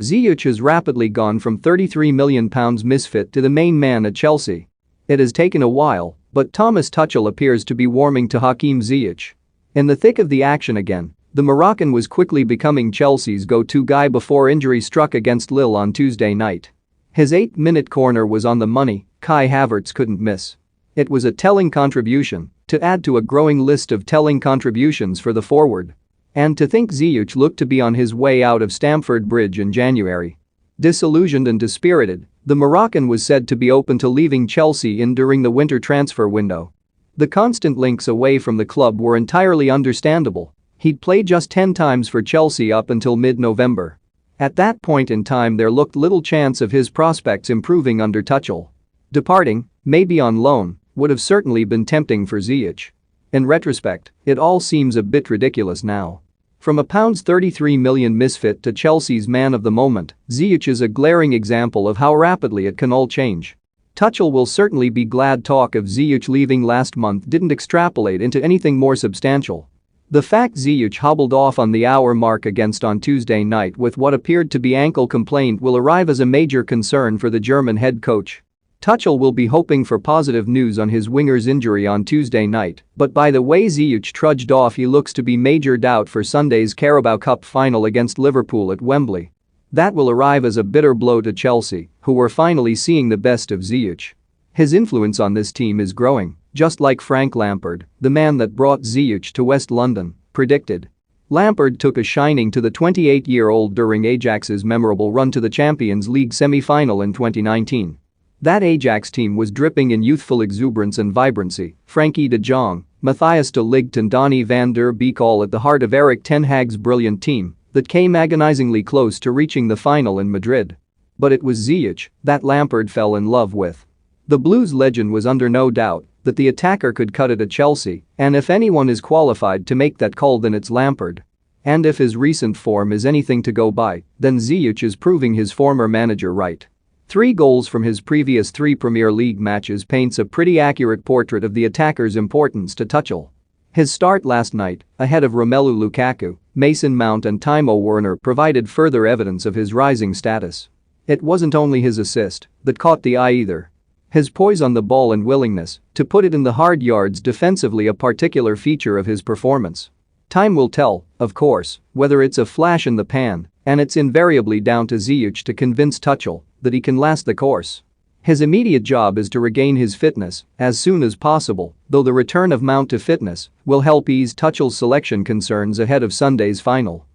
Ziyech has rapidly gone from £33 million misfit to the main man at Chelsea. It has taken a while, but Thomas Tuchel appears to be warming to Hakim Ziyech. In the thick of the action again, the Moroccan was quickly becoming Chelsea's go-to guy before injury struck against Lille on Tuesday night. His 8-minute corner was on the money, Kai Havertz couldn't miss. It was a telling contribution, to add to a growing list of telling contributions for the forward. And to think Ziyech looked to be on his way out of Stamford Bridge in January. Disillusioned and dispirited, the Moroccan was said to be open to leaving Chelsea during the winter transfer window. The constant links away from the club were entirely understandable. He'd played just 10 times for Chelsea up until mid-November. At that point in time there looked little chance of his prospects improving under Tuchel. Departing, maybe on loan, would have certainly been tempting for Ziyech. In retrospect, it all seems a bit ridiculous now. From a £33 million misfit to Chelsea's man of the moment, Ziyech is a glaring example of how rapidly it can all change. Tuchel will certainly be glad talk of Ziyech leaving last month didn't extrapolate into anything more substantial. The fact Ziyech hobbled off on the hour mark against on Tuesday night with what appeared to be ankle complaint will arrive as a major concern for the German head coach. Tuchel will be hoping for positive news on his winger's injury on Tuesday night, but by the way Ziyech trudged off he looks to be major doubt for Sunday's Carabao Cup final against Liverpool at Wembley. That will arrive as a bitter blow to Chelsea, who were finally seeing the best of Ziyech. His influence on this team is growing, just like Frank Lampard, the man that brought Ziyech to West London, predicted. Lampard took a shining to the 28-year-old during Ajax's memorable run to the Champions League semi-final in 2019. That Ajax team was dripping in youthful exuberance and vibrancy, Frankie de Jong, Matthias de Ligt and Donny van der Beek all at the heart of Erik ten Hag's brilliant team that came agonizingly close to reaching the final in Madrid. But it was Ziyech that Lampard fell in love with. The Blues legend was under no doubt that the attacker could cut it at Chelsea, and if anyone is qualified to make that call then it's Lampard. And if his recent form is anything to go by, then Ziyech is proving his former manager right. 3 goals from his previous 3 Premier League matches paints a pretty accurate portrait of the attacker's importance to Tuchel. His start last night, ahead of Romelu Lukaku, Mason Mount and Timo Werner provided further evidence of his rising status. It wasn't only his assist that caught the eye either. His poise on the ball and willingness to put it in the hard yards defensively a particular feature of his performance. Time will tell, of course, whether it's a flash in the pan, and it's invariably down to Ziyech to convince Tuchel that he can last the course. His immediate job is to regain his fitness as soon as possible, though the return of Mount to fitness will help ease Tuchel's selection concerns ahead of Sunday's final.